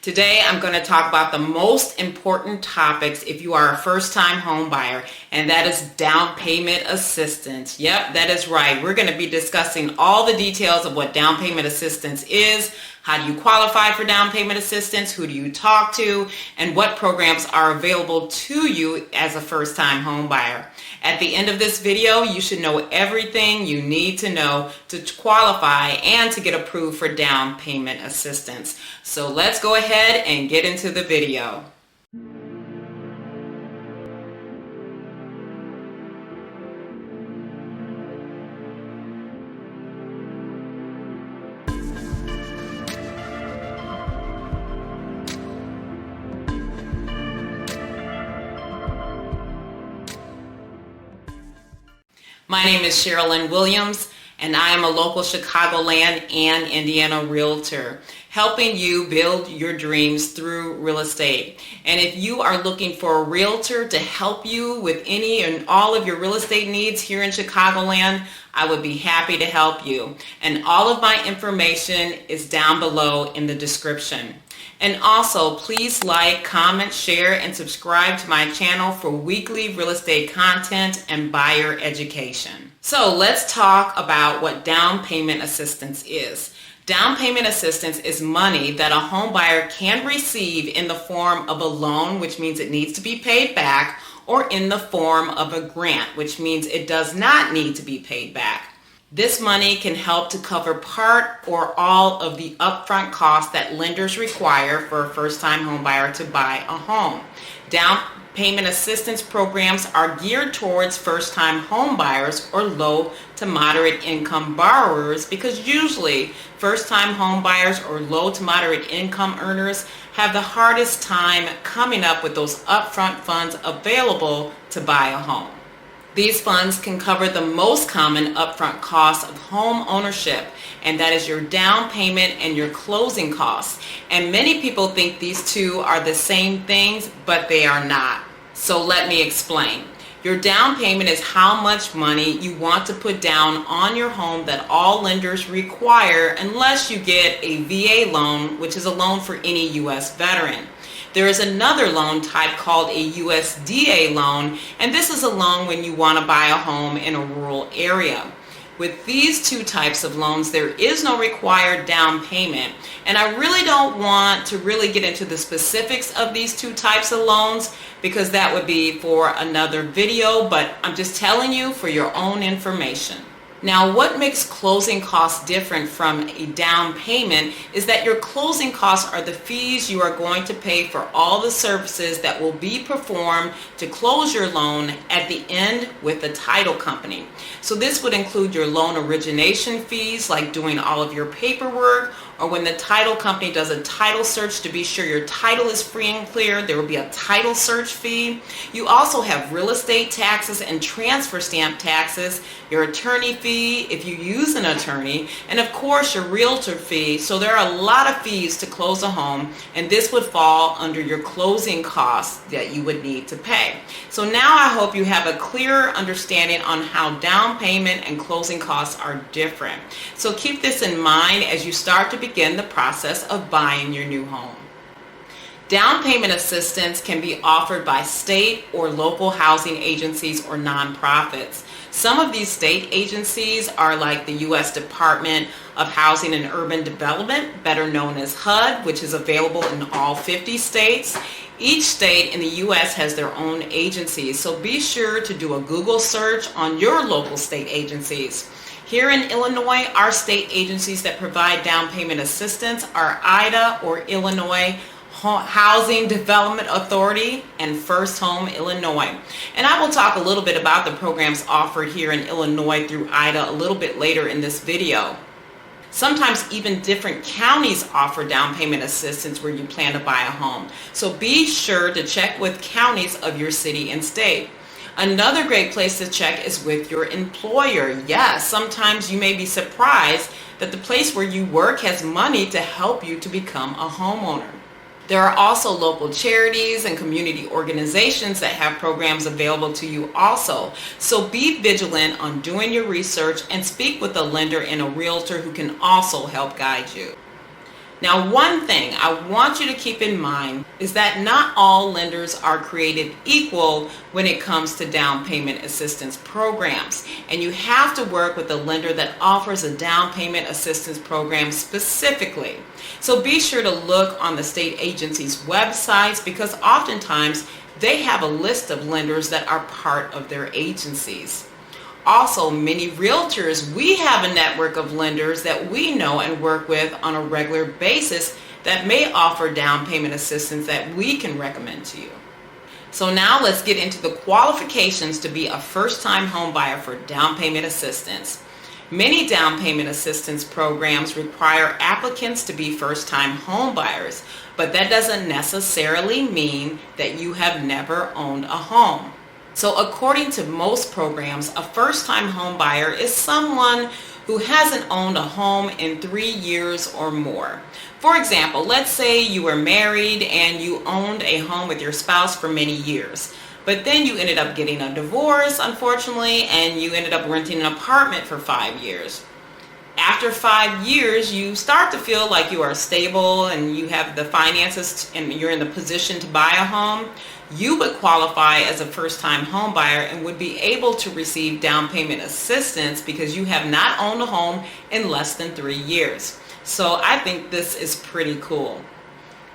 Today I'm going to talk about the most important topics if you are a first-time home buyer, and that is down payment assistance. Yep, that is right. We're going to be discussing all the details of what down payment assistance is, how do you qualify for down payment assistance, who do you talk to, and what programs are available to you as a first-time home buyer. At the end of this video, you should know everything you need to know to qualify and to get approved for down payment assistance. So let's go ahead and get into the video. My name is Cherilyn Williams, and I am a local Chicagoland and Indiana Realtor, helping you build your dreams through real estate. And if you are looking for a realtor to help you with any and all of your real estate needs here in Chicagoland, I would be happy to help you. And all of my information is down below in the description. And also, please like, comment, share, and subscribe to my channel for weekly real estate content and buyer education. So let's talk about what down payment assistance is. Down payment assistance is money that a home buyer can receive in the form of a loan, which means it needs to be paid back, or in the form of a grant, which means it does not need to be paid back. This money can help to cover part or all of the upfront costs that lenders require for a first-time home buyer to buy a home. Down payment assistance programs are geared towards first-time home buyers or low to moderate income borrowers, because usually first-time home buyers or low to moderate income earners have the hardest time coming up with those upfront funds available to buy a home. These funds can cover the most common upfront costs of home ownership, and that is your down payment and your closing costs. And many people think these two are the same things, but they are not. So let me explain. Your down payment is how much money you want to put down on your home that all lenders require unless you get a VA loan, which is a loan for any U.S. veteran. There is another loan type called a USDA loan, and this is a loan when you want to buy a home in a rural area. With these two types of loans, there is no required down payment, and I really don't want to really get into the specifics of these two types of loans because that would be for another video, but I'm just telling you for your own information. Now, what makes closing costs different from a down payment is that your closing costs are the fees you are going to pay for all the services that will be performed to close your loan at the end with the title company. So this would include your loan origination fees, like doing all of your paperwork, or when the title company does a title search to be sure your title is free and clear, there will be a title search fee. You also have real estate taxes and transfer stamp taxes, your attorney fee if you use an attorney, and of course your realtor fee. So there are a lot of fees to close a home, and this would fall under your closing costs that you would need to pay. So now I hope you have a clearer understanding on how down payment and closing costs are different. So keep this in mind as you start to begin the process of buying your new home. Down payment assistance can be offered by state or local housing agencies or nonprofits. Some of these state agencies are like the U.S. Department of Housing and Urban Development, better known as HUD, which is available in all 50 states. Each state in the U.S. has their own agencies, so be sure to do a Google search on your local state agencies. Here in Illinois, our state agencies that provide down payment assistance are IDA, or Illinois Housing Development Authority, and First Home Illinois. And I will talk a little bit about the programs offered here in Illinois through IDA a little bit later in this video. Sometimes even different counties offer down payment assistance where you plan to buy a home. So be sure to check with counties of your city and state. Another great place to check is with your employer. Yes, sometimes you may be surprised that the place where you work has money to help you to become a homeowner. There are also local charities and community organizations that have programs available to you also. So be vigilant on doing your research and speak with a lender and a realtor who can also help guide you. Now, one thing I want you to keep in mind is that not all lenders are created equal when it comes to down payment assistance programs. And you have to work with a lender that offers a down payment assistance program specifically. So be sure to look on the state agency's websites, because oftentimes they have a list of lenders that are part of their agencies. Also, many realtors, we have a network of lenders that we know and work with on a regular basis that may offer down payment assistance that we can recommend to you. So now let's get into the qualifications to be a first-time home buyer for down payment assistance. Many down payment assistance programs require applicants to be first-time home buyers, but that doesn't necessarily mean that you have never owned a home. So according to most programs, a first-time home buyer is someone who hasn't owned a home in 3 years or more. For example, let's say you were married and you owned a home with your spouse for many years, but then you ended up getting a divorce, unfortunately, and you ended up renting an apartment for 5 years. After 5 years, you start to feel like you are stable and you have the finances and you're in the position to buy a home. You would qualify as a first-time home buyer and would be able to receive down payment assistance because you have not owned a home in less than 3 years. So I think this is pretty cool.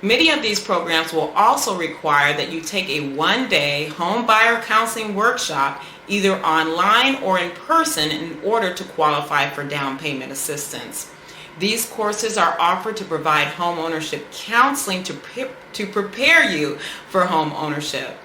Many of these programs will also require that you take a one-day home buyer counseling workshop, either online or in person, in order to qualify for down payment assistance. These courses are offered to provide home ownership counseling to prepare you for home ownership.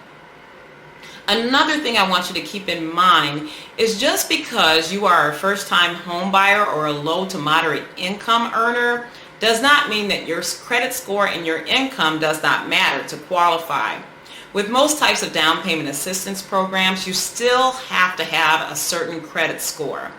Another thing I want you to keep in mind is just because you are a first-time home buyer or a low to moderate income earner does not mean that your credit score and your income does not matter to qualify. With most types of down payment assistance programs, you still have to have a certain credit score.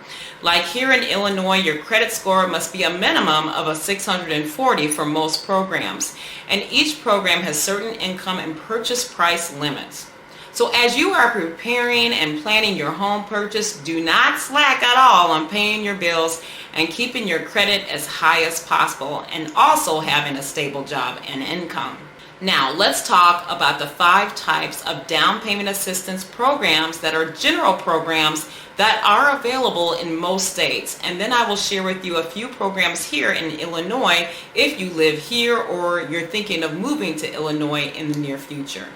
Like here in Illinois, your credit score must be a minimum of a 640 for most programs. And each program has certain income and purchase price limits. So as you are preparing and planning your home purchase, do not slack at all on paying your bills and keeping your credit as high as possible, and also having a stable job and income. Now let's talk about the 5 types of down payment assistance programs that are general programs that are available in most states. And then I will share with you a few programs here in Illinois if you live here or you're thinking of moving to Illinois in the near future.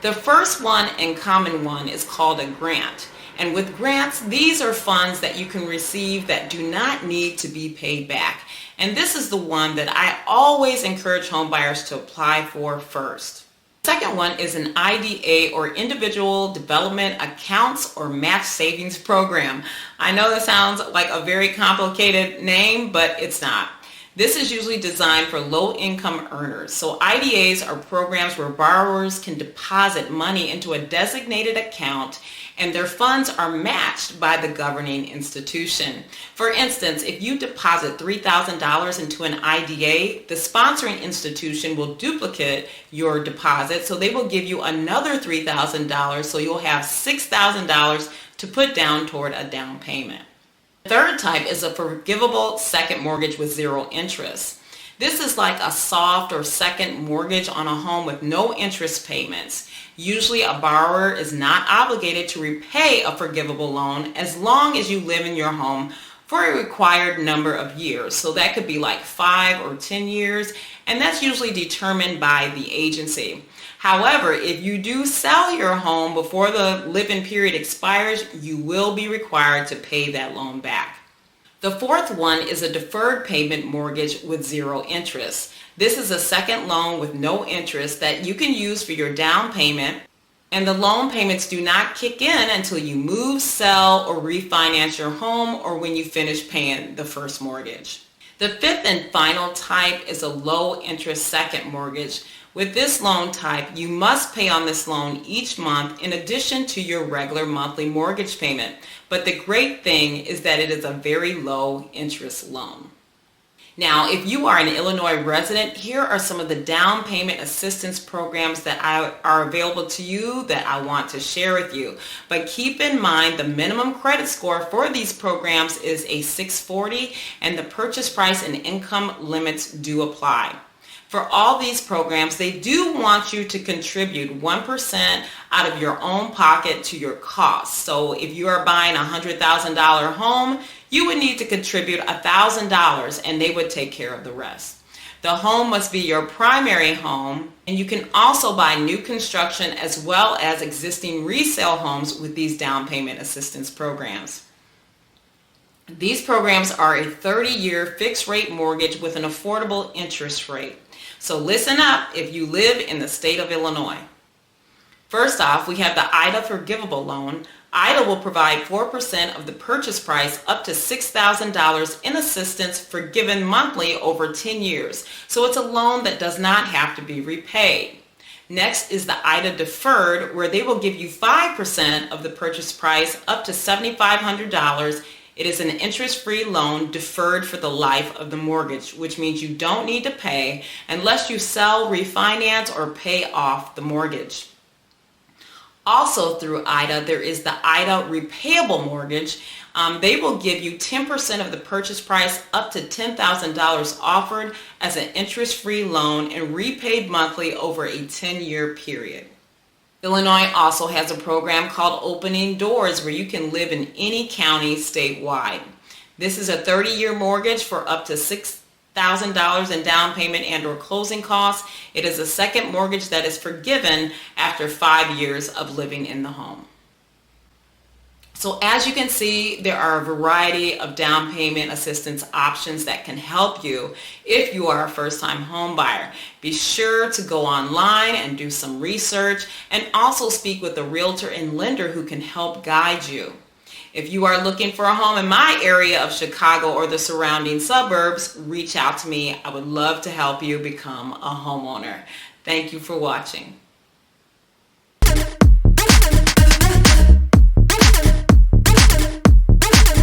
The first one and common one is called a grant. And with grants, these are funds that you can receive that do not need to be paid back. And this is the one that I always encourage home buyers to apply for first. The second one is an IDA, or Individual Development Accounts or Match Savings Program. I know that sounds like a very complicated name, but it's not. This is usually designed for low-income earners. So IDAs are programs where borrowers can deposit money into a designated account and their funds are matched by the governing institution. For instance, if you deposit $3,000 into an IDA, the sponsoring institution will duplicate your deposit, so they will give you another $3,000, so you'll have $6,000 to put down toward a down payment. The third type is a forgivable second mortgage with zero interest. This is like a soft or second mortgage on a home with no interest payments. Usually a borrower is not obligated to repay a forgivable loan as long as you live in your home for a required number of years. So that could be like 5 or 10 years, and that's usually determined by the agency. However, if you do sell your home before the live-in period expires, you will be required to pay that loan back. The fourth one is a deferred payment mortgage with zero interest. This is a second loan with no interest that you can use for your down payment, and the loan payments do not kick in until you move, sell, or refinance your home, or when you finish paying the first mortgage. The fifth and final type is a low interest second mortgage. With this loan type, you must pay on this loan each month in addition to your regular monthly mortgage payment. But the great thing is that it is a very low interest loan. Now, if you are an Illinois resident, here are some of the down payment assistance programs that are available to you that I want to share with you. But keep in mind the minimum credit score for these programs is a 640, and the purchase price and income limits do apply. For all these programs, they do want you to contribute 1% out of your own pocket to your costs. So if you are buying a $100,000 home, you would need to contribute $1,000 and they would take care of the rest. The home must be your primary home, and you can also buy new construction as well as existing resale homes with these down payment assistance programs. These programs are a 30-year fixed rate mortgage with an affordable interest rate. So listen up if you live in the state of Illinois. First off, we have the IDA Forgivable Loan. IDA will provide 4% of the purchase price up to $6,000 in assistance forgiven monthly over 10 years. So it's a loan that does not have to be repaid. Next is the IDA Deferred, where they will give you 5% of the purchase price up to $7,500. It is an interest-free loan deferred for the life of the mortgage, which means you don't need to pay unless you sell, refinance, or pay off the mortgage. Also through IDA, there is the IDA Repayable Mortgage. They will give you 10% of the purchase price up to $10,000 offered as an interest-free loan and repaid monthly over a 10-year period. Illinois also has a program called Opening Doors where you can live in any county statewide. This is a 30-year mortgage for up to $6,000 in down payment and or closing costs. It is a second mortgage that is forgiven after 5 years of living in the home. So as you can see, there are a variety of down payment assistance options that can help you if you are a first-time home buyer. Be sure to go online and do some research and also speak with a realtor and lender who can help guide you. If you are looking for a home in my area of Chicago or the surrounding suburbs, reach out to me. I would love to help you become a homeowner. Thank you for watching.